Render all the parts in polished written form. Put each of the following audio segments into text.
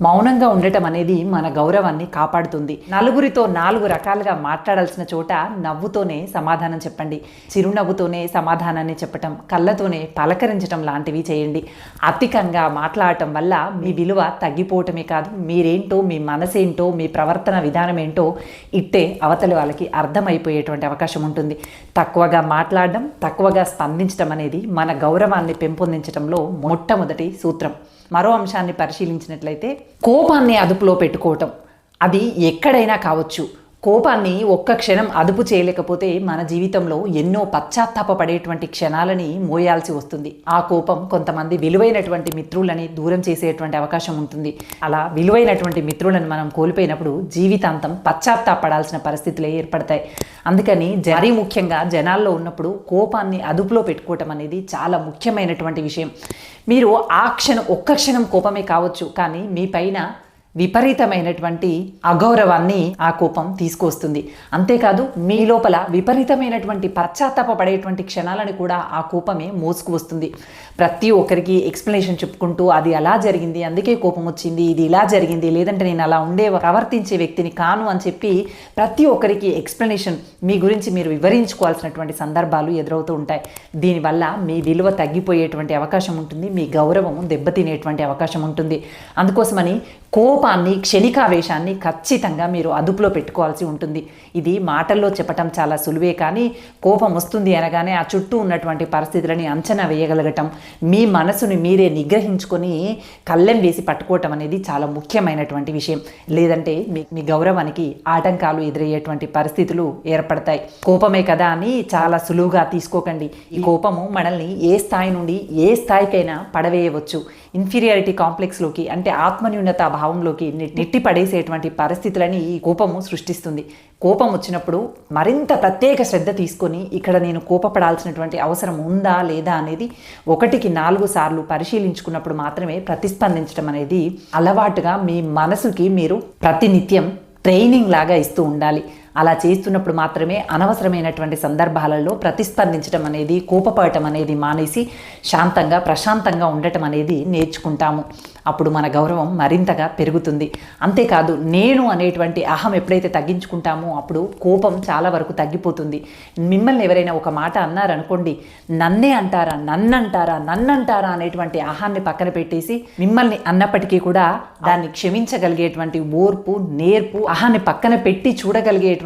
మౌనంగా ఉండటం అనేది మన గౌరవాన్ని కాపాడుతుంది. నలుగురితో 4 రకాలుగా మాట్లాడాల్సిన చోట నవ్వుతోనే సమాధానం చెప్పండి. చిరునవ్వుతోనే సమాధానాన్ని చెప్పటం, కళ్ళతోనే పలకరించటం లాంటివి చేయండి. అధికంగా మాట్లాడటం వల్ల మీ విలువ తగ్గిపోవటమే కాదు, మీరేంటో, మీ మనసేంటో, మీ ప్రవర్తన విధానం ఏంటో ఇట్టే అవతలి వాళ్ళకి అర్థమైపోయేటువంటి అవకాశం ఉంటుంది. తక్కువగా మాట్లాడడం, తక్కువగా స్పందించడం అనేది మన గౌరవాన్ని పెంపొందించడంలో మొట్టమొదటి సూత్రం. మరో అంశాన్ని పరిశీలించినట్లయితే కోపాన్ని అదుపులో పెట్టుకోవటం. అది ఎక్కడైనా కావచ్చు. కోపాన్ని ఒక్క క్షణం అదుపు చేయలేకపోతే మన జీవితంలో ఎన్నో పశ్చాత్తాపపడేటువంటి క్షణాలని మోయాల్సి వస్తుంది. ఆ కోపం కొంతమంది విలువైనటువంటి మిత్రులని దూరం చేసేటువంటి అవకాశం ఉంటుంది. అలా విలువైనటువంటి మిత్రులను మనం కోల్పోయినప్పుడు జీవితాంతం పశ్చాత్తాపడాల్సిన పరిస్థితులే ఏర్పడతాయి. అందుకని మరీ ముఖ్యంగా జనాల్లో ఉన్నప్పుడు కోపాన్ని అదుపులో పెట్టుకోవటం అనేది చాలా ముఖ్యమైనటువంటి విషయం. మీరు ఒక్క క్షణం కోపమే కావచ్చు, కానీ మీ పైన విపరీతమైనటువంటి అగౌరవాన్ని ఆ కోపం తీసుకొస్తుంది. అంతేకాదు మీ లోపల విపరీతమైనటువంటి పశ్చాత్తాపపడేటువంటి క్షణాలను కూడా ఆ కోపమే మోసుకు వస్తుంది. ప్రతి ఒక్కరికి ఎక్స్ప్లెనేషన్ చెప్పుకుంటూ అది అలా జరిగింది, అందుకే కోపం వచ్చింది, ఇది ఇలా జరిగింది, లేదంటే నేను అలా ప్రవర్తించే వ్యక్తిని కాను అని చెప్పి ప్రతి ఒక్కరికి ఎక్స్ప్లెనేషన్ మీ గురించి మీరు వివరించుకోవాల్సినటువంటి సందర్భాలు ఎదురవుతూ ఉంటాయి. దీనివల్ల మీ విలువ తగ్గిపోయేటువంటి అవకాశం ఉంటుంది, మీ గౌరవం దెబ్బతినేటువంటి అవకాశం ఉంటుంది. అందుకోసమని కోపాన్ని, క్షణికావేశాన్ని ఖచ్చితంగా మీరు అదుపులో పెట్టుకోవాల్సి ఉంటుంది. ఇది మాటల్లో చెప్పటం చాలా సులువే, కానీ కోపం వస్తుంది అనగానే ఆ చుట్టూ ఉన్నటువంటి పరిస్థితులని అంచనా వేయగలగటం, మీ మనసుని మీరే నిగ్రహించుకొని కళ్ళెం వేసి పట్టుకోవటం అనేది చాలా ముఖ్యమైనటువంటి విషయం. లేదంటే మీ గౌరవానికి ఆటంకాలు ఎదురయ్యేటువంటి పరిస్థితులు ఏర్పడతాయి. కోపమే కదా అని చాలా సులువుగా తీసుకోకండి. ఈ కోపము మనల్ని ఏ స్థాయి నుండి ఏ స్థాయికైనా పడవేయవచ్చు. ఇన్ఫీరియారిటీ కాంప్లెక్స్లోకి, అంటే ఆత్మన్యూనత భావంలోకి నెట్టి పడేసేటువంటి పరిస్థితులని ఈ కోపము సృష్టిస్తుంది. కోపం వచ్చినప్పుడు మరింత ప్రత్యేక శ్రద్ధ తీసుకొని ఇక్కడ నేను కోపపడాల్సినటువంటి అవసరం ఉందా లేదా అనేది 1కి 4 సార్లు పరిశీలించుకున్నప్పుడు మాత్రమే ప్రతిస్పందించడం అనేది అలవాటుగా మీ మనసుకి మీరు ప్రతినిత్యం ట్రైనింగ్ లాగా ఇస్తూ ఉండాలి. అలా చేస్తున్నప్పుడు మాత్రమే అనవసరమైనటువంటి సందర్భాలలో ప్రతిస్పందించడం అనేది, కోపపడటం అనేది మానేసి శాంతంగా, ప్రశాంతంగా ఉండటం అనేది నేర్చుకుంటాము. అప్పుడు మన గౌరవం మరింతగా పెరుగుతుంది. అంతేకాదు, నేను అనేటువంటి అహం ఎప్పుడైతే తగ్గించుకుంటామో అప్పుడు కోపం చాలా వరకు తగ్గిపోతుంది. మిమ్మల్ని ఎవరైనా ఒక మాట అన్నారనుకోండి, నన్నే అంటారా, నన్నంటారా అనేటువంటి అహాన్ని పక్కన పెట్టేసి మిమ్మల్ని అన్నప్పటికీ కూడా దాన్ని క్షమించగలిగేటువంటి ఓర్పు, నేర్పు, అహాన్ని పక్కన పెట్టి చూడగలిగే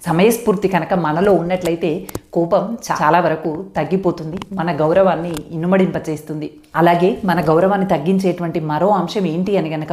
సమయస్ఫూర్తి కనుక మనలో ఉన్నట్లయితే కోపం చాలా వరకు తగ్గిపోతుంది, మన గౌరవాన్ని ఇనుమడింపచేస్తుంది. అలాగే మన గౌరవాన్ని తగ్గించేటువంటి మరో అంశం ఏంటి అని గనక